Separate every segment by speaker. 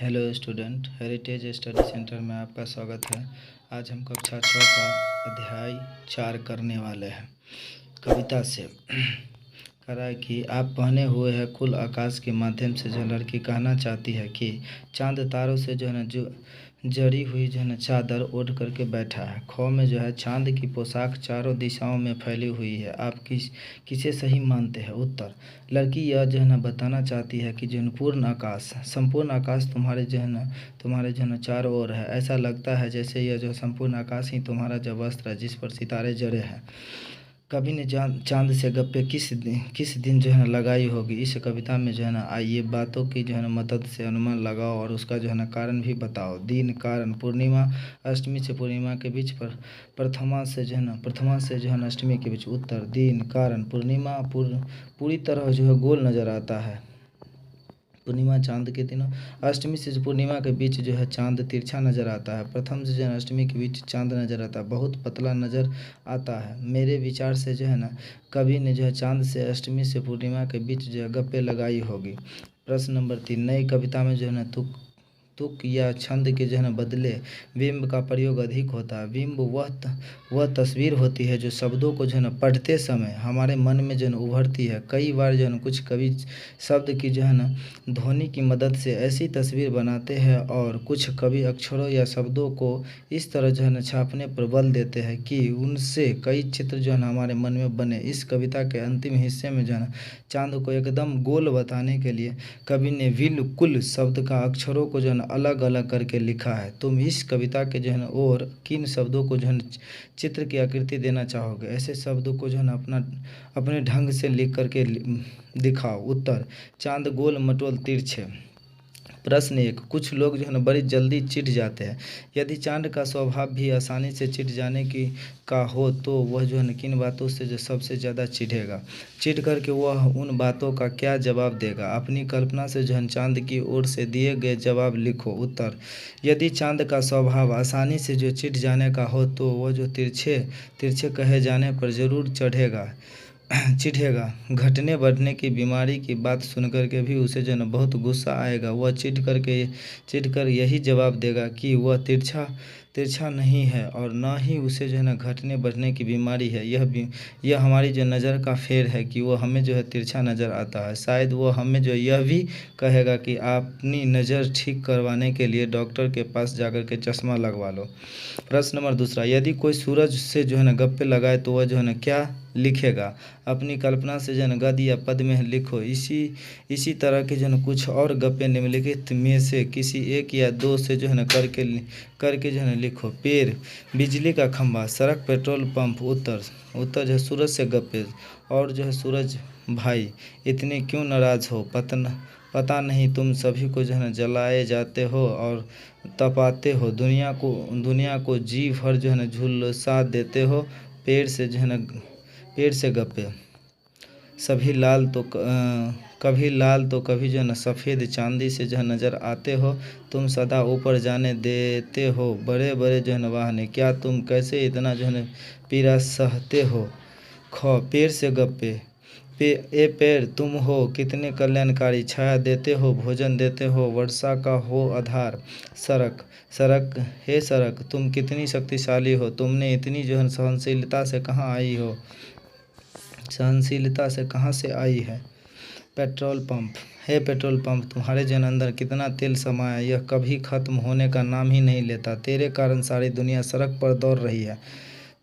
Speaker 1: Hello student, heritage study centre में आपका स्वागत है। आज हम कक्षा 6 का अध्याय 4 करने वाले हैं। कविता से कह रहा है कि आप पहने हुए हैं खुल आकाश के माध्यम से। जो लड़की कहना चाहती है कि चांद तारों से जो है ना जो जड़ी हुई जो है ना चादर ओढ़ करके बैठा है। खौ में जो है चांद की पोशाक चारों दिशाओं में फैली हुई है। आप किसे सही मानते हैं? उत्तर, लड़की यह जो है ना बताना चाहती है कि जो है संपूर्ण आकाश तुम्हारे जो है ना चारों ओर है। ऐसा लगता है जैसे यह जो संपूर्ण आकाश ही तुम्हारा जो वस्त्र है जिस पर सितारे जड़े हैं। कवि ने चांद से गप्पे किस दिन जो है ना लगाई होगी। इस कविता में जो है ना आइए बातों की जो है ना मदद से अनुमान लगाओ और उसका जो है ना कारण भी बताओ। दिन, कारण, पूर्णिमा, अष्टमी से पूर्णिमा के बीच पर प्रथमा से जो है ना अष्टमी के बीच। उत्तर, दिन, कारण, पूर्णिमा पूरी तरह जो है गोल नज़र आता है पूर्णिमा चांद के दिनों। अष्टमी से पूर्णिमा के बीच जो है चांद तिरछा नज़र आता है। प्रथम से जो है अष्टमी के बीच चांद नज़र आता है, बहुत पतला नज़र आता है। मेरे विचार से जो है ना कवि ने जो है चांद से अष्टमी से पूर्णिमा के बीच जो है गप्पे लगाई होगी। प्रश्न नंबर 3, नई कविता में जो है ना तुक या छंद के जो है ना बदले बिंब का प्रयोग अधिक होता है। बिंब वह तस्वीर होती है जो शब्दों को जो है ना पढ़ते समय हमारे मन में जो है ना उभरती है। कई बार जो है ना कुछ कवि शब्द की जो है ना ध्वनि की मदद से ऐसी तस्वीर बनाते हैं और कुछ कवि अक्षरों या शब्दों को इस तरह जो है ना छापने पर बल देते हैं कि उनसे कई चित्र जो है ना हमारे मन में बने। इस कविता के अंतिम हिस्से में जो है ना चांद को एकदम गोल बताने के लिए कवि ने बिल्कुल शब्द का अक्षरों को जो है ना अलग अलग करके लिखा है। तुम इस कविता के जो है ना और किन शब्दों को जो है चित्र की आकृति देना चाहोगे? ऐसे शब्दों को जो है ना अपने ढंग से लिख करके दिखाओ। उत्तर, चांद गोल मटोल तिरछे। प्रश्न 1, कुछ लोग जो है ना बड़ी जल्दी चिढ़ जाते हैं। यदि चांद का स्वभाव भी आसानी से चिढ़ जाने का हो तो वह जो है ना किन बातों से जो सबसे ज़्यादा चिढ़ेगा? चिढ़ करके वह उन बातों का क्या जवाब देगा? अपनी कल्पना से जो है चांद की ओर से दिए गए जवाब लिखो। उत्तर, यदि चांद का स्वभाव आसानी से जो चिढ़ जाने का हो तो वह जो तिरछे कहे जाने पर ज़रूर चिढ़ेगा। घटने बढ़ने की बीमारी की बात सुनकर के भी उसे जो है ना बहुत गुस्सा आएगा। वह चिढ़ कर यही जवाब देगा कि वह तिरछा नहीं है और न ही उसे जो है ना घटने बढ़ने की बीमारी है। यह हमारी जो नज़र का फेर है कि वह हमें जो है तिरछा नज़र आता है। शायद वह हमें जो यह भी कहेगा कि अपनी नज़र ठीक करवाने के लिए डॉक्टर के पास जाकर के चश्मा लगवा लो। प्रश्न नंबर 2, यदि कोई सूरज से जो है ना गप्पे लगाए तो वह जो है ना क्या लिखेगा? अपनी कल्पना से जो है गद्य या पद में लिखो। इसी तरह के जो है कुछ और गप्पे निम्नलिखित में से किसी एक या दो से जो है ना करके जो है ना लिखो। पेड़, बिजली का खंभा, सड़क, पेट्रोल पंप। उत्तर जो है सूरज से गप्पे। और जो है सूरज भाई इतने क्यों नाराज़ हो? पता नहीं तुम सभी को जो है ना जलाए जाते हो और तपाते हो। दुनिया को जी भर जो है ना झुलसा देते हो। पेड़ से गप्पे। कभी लाल तो कभी जो है ना सफ़ेद चांदी से जो है नज़र आते हो। तुम सदा ऊपर जाने देते हो बड़े बड़े जो है ना वाहने। क्या तुम कैसे इतना जो है ना पीड़ा सहते हो? खौ, पेड़ से गप्पे। पेड़ तुम हो कितने कल्याणकारी, छाया देते हो, भोजन देते हो, वर्षा का हो आधार। सड़क तुम कितनी शक्तिशाली हो, तुमने इतनी जो है सहनशीलता से कहाँ से आई है? पेट्रोल पंप, हे पेट्रोल पंप तुम्हारे जन अंदर कितना तेल समाया, यह कभी खत्म होने का नाम ही नहीं लेता। तेरे कारण सारी दुनिया सड़क पर दौड़ रही है।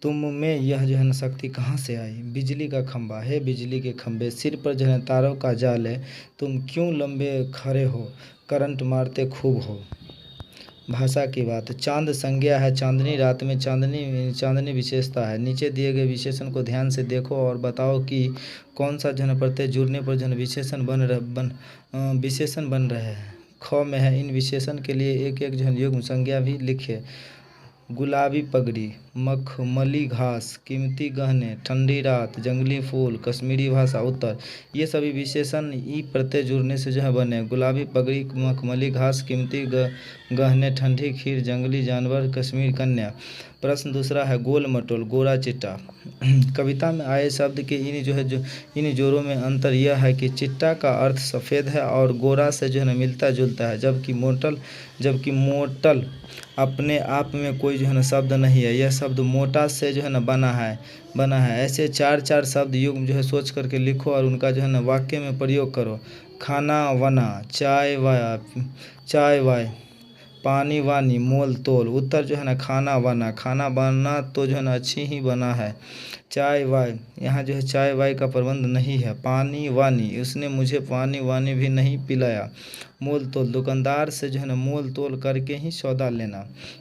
Speaker 1: तुम में यह जो है ना शक्ति कहाँ से आई? बिजली का खंभा, हे बिजली के खंभे सिर पर जो है तारों का जाल है, तुम क्यों लंबे खड़े हो, करंट मारते खूब हो। भाषा की बात, चांद संज्ञा है, चांदनी रात में चांदनी विशेषता है। नीचे दिए गए विशेषण को ध्यान से देखो और बताओ कि कौन सा जो है प्रत्यय जुड़ने पर जो है विशेषण बन रहे हैं। ख में है, इन विशेषण के लिए एक एक जो है युग्म संज्ञा भी लिखे। गुलाबी पगड़ी, मखमली घास, कीमती गहने, ठंडी रात, जंगली फूल, कश्मीरी भाषा। उत्तर ये सभी विशेषण ई प्रत्यय जुड़ने से जो है बने। गुलाबी पगड़ी, मखमली घास, कीमती गहने, ठंडी खीर, जंगली जानवर, कश्मीर कन्या। प्रश्न दूसरा है गोल मटोल, गोरा चिट्टा। कविता में आए शब्द के इन जोड़ों में अंतर यह है कि चिट्टा का अर्थ सफ़ेद है और गोरा से जो है ना मिलता जुलता है, जबकि मोटल अपने आप में कोई जो है ना शब्द नहीं है। यह शब्द मोटा से जो है ना बना है। ऐसे चार शब्द युग्म जो है सोच करके लिखो और उनका जो है ना वाक्य में प्रयोग करो। खाना वना, चाय वाय, पानी वानी, मोल तोल। उत्तर जो है ना खाना बना तो जो है ना अच्छी ही बना है। चाय वाय, यहाँ जो है चाय वाय का प्रबंध नहीं है। पानी वानी, उसने मुझे पानी वानी भी नहीं पिलाया। मोल तोल, दुकानदार से जो है ना मोल तोल करके ही सौदा लेना।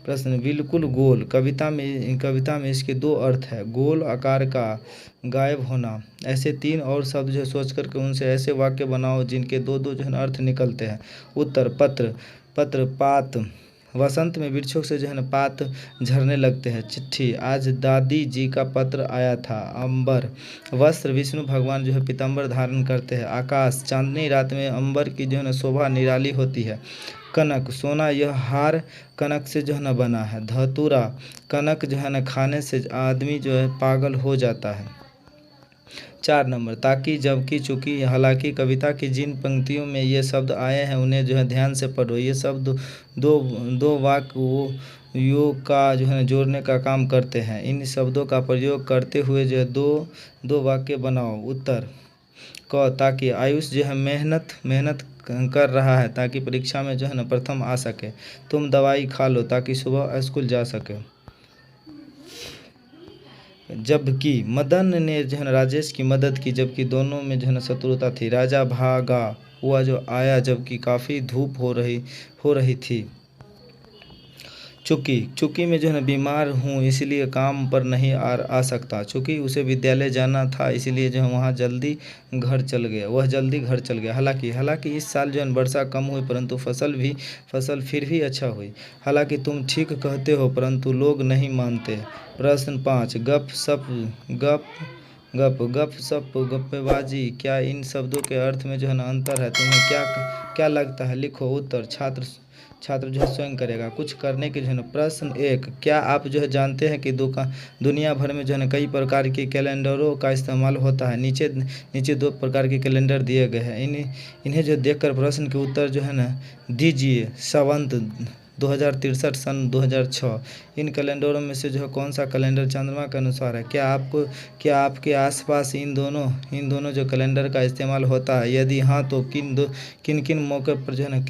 Speaker 1: प्रश्न बिल्कुल गोल, कविता में इसके दो अर्थ है। गोल आकार का, गायब होना। ऐसे 3 और शब्द जो है सोच करके उनसे ऐसे वाक्य बनाओ जिनके दो जो है ना अर्थ निकलते हैं। उत्तर पत्र, पात, वसंत में वृक्षों से जो है ना पात झरने लगते हैं। चिट्ठी, आज दादी जी का पत्र आया था। अंबर, वस्त्र, विष्णु भगवान जो है पीताम्बर धारण करते हैं। आकाश, चांदनी रात में अंबर की जो है ना शोभा निराली होती है। कनक, सोना, यह हार कनक से जो है ना बना है। धतूरा, कनक जो है ना खाने से आदमी जो है पागल हो जाता है। 4 नंबर ताकि, जबकि, चूँकि, हालांकि। कविता की जिन पंक्तियों में ये शब्द आए हैं उन्हें जो है ध्यान से पढ़ो। ये शब्द दो वाक्य योग का जो है ना जोड़ने का काम करते हैं। इन शब्दों का प्रयोग करते हुए जो है दो वाक्य बनाओ। उत्तर क, ताकि आयुष जो है मेहनत कर रहा है ताकि परीक्षा में जो है ना प्रथम आ सके। तुम दवाई खा लो ताकि सुबह स्कूल जा सके। जबकि मदन ने जो है ना राजेश की मदद की, जबकि दोनों में जो है ना शत्रुता थी। राजा भागा हुआ जो आया जबकि काफ़ी धूप हो रही थी। चूँकि मैं जो है ना बीमार हूँ इसलिए काम पर नहीं आ सकता। चूँकि उसे विद्यालय जाना था इसलिए जो है वह जल्दी घर चल गया। हालांकि इस साल जो है वर्षा कम हुई परंतु फसल फिर भी अच्छा हुई। हालांकि तुम ठीक कहते हो परंतु लोग नहीं मानते। प्रश्न 5 गप सप गप्पेबाजी, क्या इन शब्दों के अर्थ में जो है ना अंतर है? तुम्हें क्या लगता है? लिखो। उत्तर छात्र जो है स्वयं करेगा कुछ करने के जो है ना। प्रश्न 1 क्या आप जो है जानते हैं कि दुनिया भर में जो है ना कई प्रकार के कैलेंडरों का इस्तेमाल होता है। नीचे 2 प्रकार के कैलेंडर दिए गए हैं। इन्हें जो देखकर प्रश्न के उत्तर जो है ना दीजिए। संवत 2063 सन 2006। इन कैलेंडरों में से जो है कौन सा कैलेंडर चंद्रमा के अनुसार है? क्या आपके आसपास इन दोनों जो कैलेंडर का इस्तेमाल होता है? यदि हाँ तो किन मौके पर जो है ना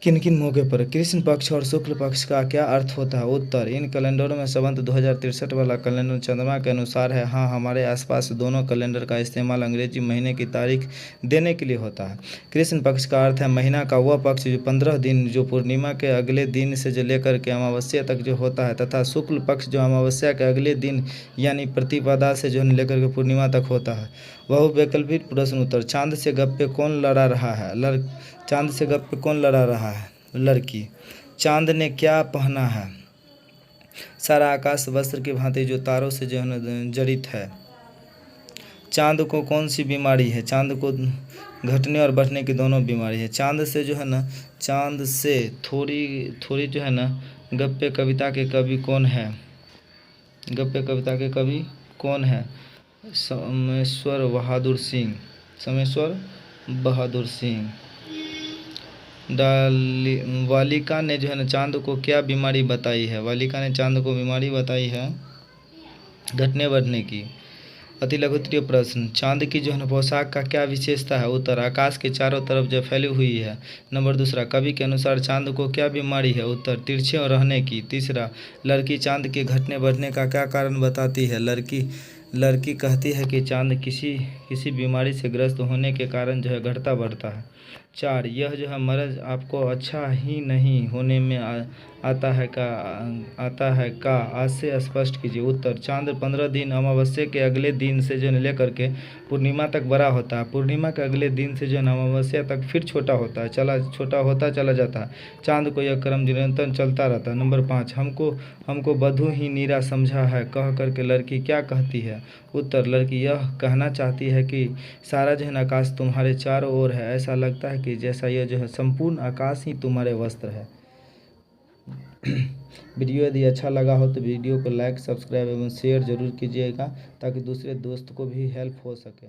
Speaker 1: किन मौके पर? कृष्ण पक्ष और शुक्ल पक्ष का क्या अर्थ होता है? उत्तर इन कैलेंडरों में संवत 2063 वाला कैलेंडर चंद्रमा के अनुसार है। हाँ, हमारे आसपास दोनों कैलेंडर का इस्तेमाल अंग्रेजी महीने की तारीख देने के लिए होता है। कृष्ण पक्ष का अर्थ है महीना का वह पक्ष जो 15 दिन जो पूर्णिमा के अगले दिन से जो लेकर के अमावस्या तक जो होता है, तथा शुक्ल पक्ष जो अमावस्या के अगले दिन यानी प्रतिपदा से जो लेकर के पूर्णिमा तक होता है। बहुवैकल्पिक प्रश्न उत्तर। चांद से गप्पे कौन लड़ा रहा है? चांद से गप्पे कौन लड़ा रहा है? लड़की। चांद ने क्या पहना है? सारा आकाश वस्त्र की भांति जो तारों से जो है ना जड़ित है। चांद को कौन सी बीमारी है? चांद को घटने और बढ़ने की दोनों बीमारी है। चांद से थोड़ी जो है ना गप्पे कविता के कवि कौन है? गप्पे कविता के कवि कौन है? समेश्वर बहादुर सिंह। वालिका ने जो है ना चांद को क्या बीमारी बताई है? वालिका ने चांद को बीमारी बताई है घटने बढ़ने की। अति लघुत्तरीय प्रश्न। चांद की जो है ना पोशाक का क्या विशेषता है? उत्तर आकाश के चारों तरफ जो फैली हुई है। नंबर दूसरा कवि के अनुसार चांद को क्या बीमारी है? उत्तर तिरछे रहने की। तीसरा लड़की चांद के घटने बढ़ने का क्या कारण बताती है? लड़की कहती है कि चाँद किसी किसी बीमारी से ग्रस्त होने के कारण जो है घटता बढ़ता है। 4, यह जो है मर्ज़ आपको अच्छा ही नहीं होने में आता है का आज से स्पष्ट कीजिए। उत्तर, चाँद 15 दिन अमावस्या के अगले दिन से जो है लेकर के पूर्णिमा तक बड़ा होता है। पूर्णिमा के अगले दिन से जो है अमावस्या तक फिर छोटा होता चला जाता है। चाँद को यह क्रम निरंतर चलता रहता है। नंबर 5, हमको बधू ही नीरा समझा है कह करके लड़की क्या कहती है। उत्तर, लड़की यह कहना चाहती है कि सारा जो है आकाश तुम्हारे चारों ओर है, ऐसा लगता है कि जैसा यह जो है संपूर्ण आकाश ही तुम्हारे वस्त्र है। वीडियो यदि अच्छा लगा हो तो वीडियो को लाइक, सब्सक्राइब एवं शेयर जरूर कीजिएगा ताकि दूसरे दोस्त को भी हेल्प हो सके।